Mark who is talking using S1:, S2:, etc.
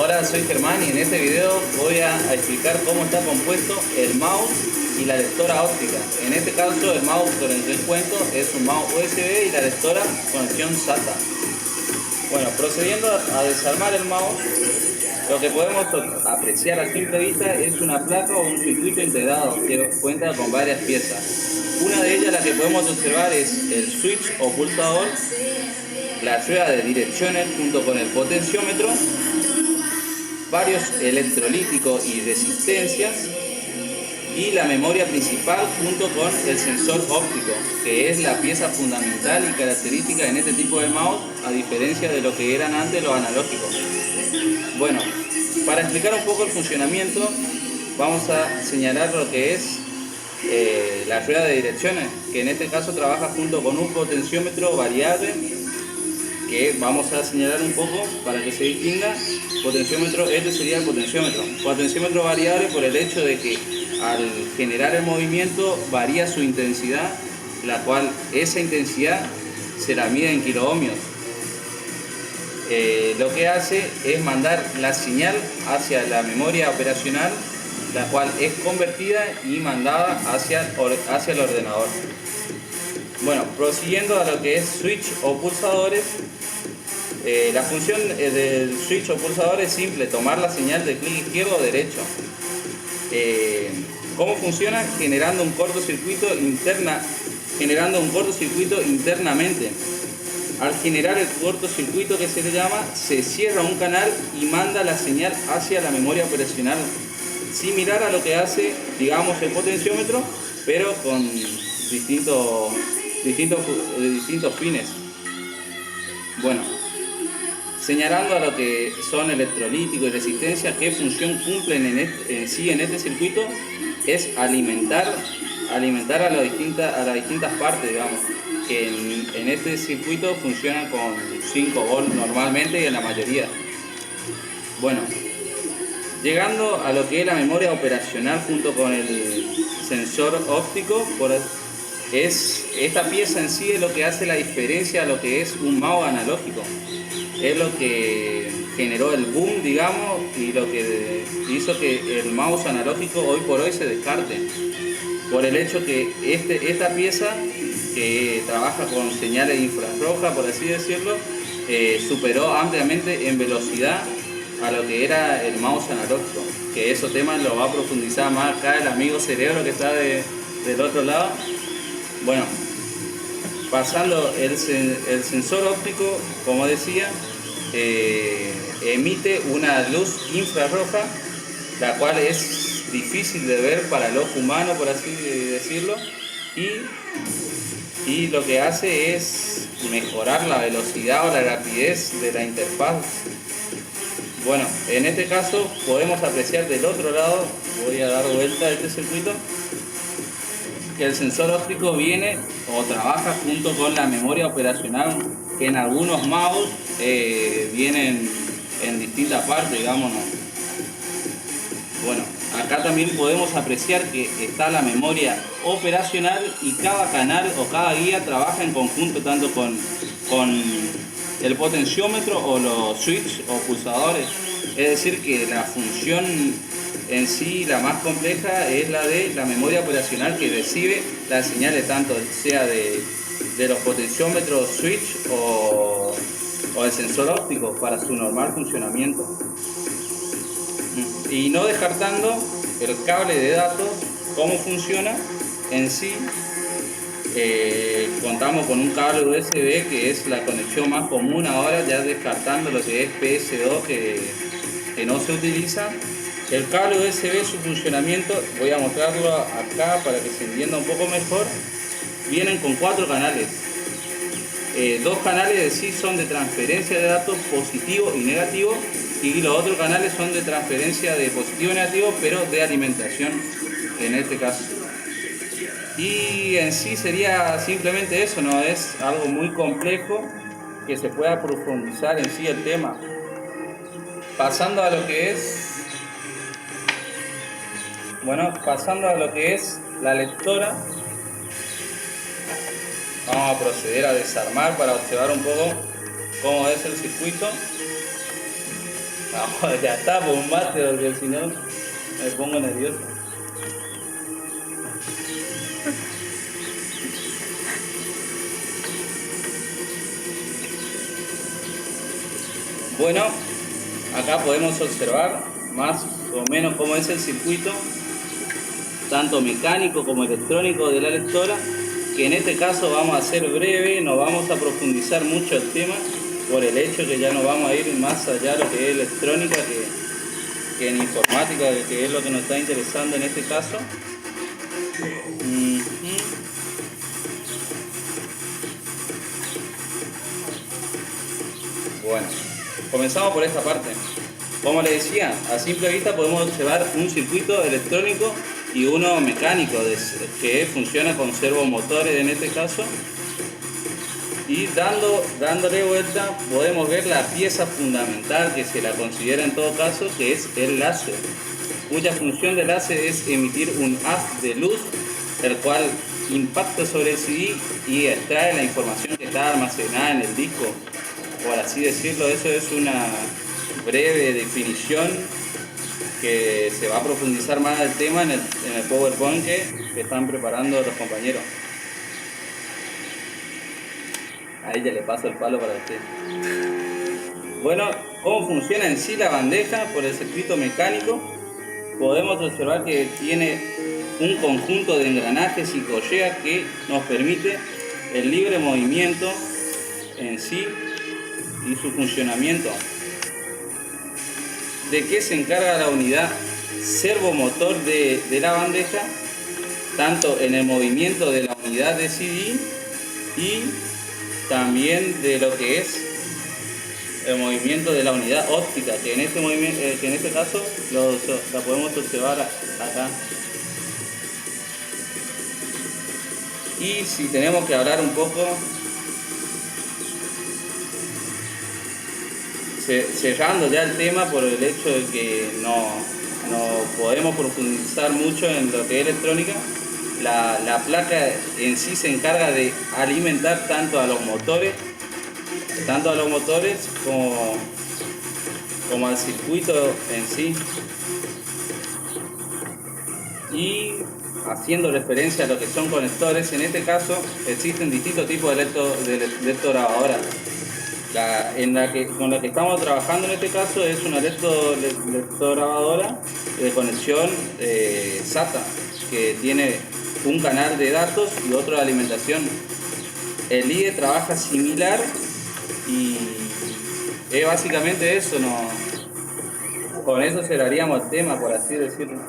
S1: Hola, soy Germán y en este video voy a explicar cómo está compuesto el mouse y la lectora óptica. En este caso el mouse con el que cuento es un mouse USB y la lectora conexión SATA. Bueno, procediendo a desarmar el mouse, lo que podemos apreciar a simple vista es una placa o un circuito integrado que cuenta con varias piezas. Una de ellas, la que podemos observar, es el switch o pulsador, la rueda de direcciones junto con el potenciómetro, varios electrolíticos y resistencias y la memoria principal junto con el sensor óptico, que es la pieza fundamental y característica en este tipo de mouse, a diferencia de lo que eran antes los analógicos. Bueno, para explicar un poco el funcionamiento, vamos a señalar lo que es la rueda de direcciones, que en este caso trabaja junto con un potenciómetro variable, que vamos a señalar un poco para que se distinga. Potenciómetro, este sería el potenciómetro variable por el hecho de que al generar el movimiento varía su intensidad, la cual esa intensidad se la mide en kiloohmios. Lo que hace es mandar la señal hacia la memoria operacional, la cual es convertida y mandada hacia el ordenador. Bueno, prosiguiendo a lo que es switch o pulsadores, la función del switch o pulsador es simple: tomar la señal de clic izquierdo o derecho. ¿Cómo funciona? Generando un cortocircuito internamente. Al generar el cortocircuito, que se le llama, se cierra un canal y manda la señal hacia la memoria operacional, similar a lo que hace, digamos, el potenciómetro, pero con distintos fines. Bueno, señalando a lo que son electrolíticos y resistencia, qué función cumplen en sí en este circuito, es alimentar a las distintas partes, digamos, que en este circuito funcionan con 5 volts normalmente y en la mayoría. Bueno, llegando a lo que es la memoria operacional junto con el sensor óptico, es esta pieza en sí es lo que hace la diferencia a lo que es un mouse analógico. Es lo que generó el boom, digamos, y lo que hizo que el mouse analógico hoy por hoy se descarte, por el hecho que esta pieza, que trabaja con señales infrarrojas, por así decirlo, superó ampliamente en velocidad a lo que era el mouse analógico, que esos temas lo va a profundizar más acá el amigo Cerebro, que está del otro lado. Bueno, pasando el sensor óptico, como decía, emite una luz infrarroja, la cual es difícil de ver para el ojo humano, por así decirlo, y lo que hace es mejorar la velocidad o la rapidez de la interfaz. Bueno, en este caso podemos apreciar del otro lado, voy a dar vuelta a este circuito, que el sensor óptico viene o trabaja junto con la memoria operacional, que en algunos mouse vienen en distintas partes, digamos. Bueno, acá también podemos apreciar que está la memoria operacional y cada canal o cada guía trabaja en conjunto tanto con el potenciómetro o los switch o pulsadores. Es decir, que la función en sí, la más compleja, es la de la memoria operacional, que recibe las señales tanto sea de los potenciómetros, switch o el sensor óptico para su normal funcionamiento. Y no descartando el cable de datos, cómo funciona en sí. Contamos con un cable USB, que es la conexión más común ahora, ya descartando lo que es PS2 que no se utiliza. El cable USB, su funcionamiento, voy a mostrarlo acá para que se entienda un poco mejor. Vienen con 4 canales. 2 canales de sí son de transferencia de datos positivo y negativo, y los otros canales son de transferencia de positivo y negativo, pero de alimentación en este caso. Y en sí sería simplemente eso, no es algo muy complejo que se pueda profundizar en sí el tema. Pasando a lo que es la lectora, vamos a proceder a desarmar para observar un poco cómo es el circuito. No, ya está, bombate, porque si no me pongo nervioso. Bueno, acá podemos observar más o menos cómo es el circuito, tanto mecánico como electrónico de la lectora, que en este caso vamos a ser breve, no vamos a profundizar mucho el tema, por el hecho que ya no vamos a ir más allá de lo que es electrónica que en informática, que es lo que nos está interesando en este caso. Bueno, comenzamos por esta parte. Como les decía, a simple vista podemos observar un circuito electrónico y uno mecánico que funciona con servomotores en este caso. Y dándole vuelta podemos ver la pieza fundamental que se la considera en todo caso, que es el láser, cuya función del láser es emitir un haz de luz, el cual impacta sobre el CD y extrae la información que está almacenada en el disco, por así decirlo. Eso es una breve definición que se va a profundizar más el tema en el PowerPoint que están preparando los compañeros. Ahí ya le paso el palo para usted. Bueno, ¿cómo funciona en sí la bandeja por el circuito mecánico? Podemos observar que tiene un conjunto de engranajes y correas que nos permite el libre movimiento en sí y su funcionamiento. ¿De qué se encarga la unidad servomotor de la bandeja? Tanto en el movimiento de la unidad de CD y también de lo que es el movimiento de la unidad óptica, que en este caso la podemos observar acá. Y si tenemos que hablar un poco, cerrando ya el tema por el hecho de que no podemos profundizar mucho en lo que es electrónica, la placa en sí se encarga de alimentar tanto a los motores como al circuito en sí. Y haciendo referencia a lo que son conectores, en este caso existen distintos tipos de electrograbadoras. Con la que estamos trabajando en este caso es una electrograbadora de conexión SATA, que tiene un canal de datos y otro de alimentación. El IDE trabaja similar y es básicamente eso, con eso cerraríamos el tema, por así decirlo.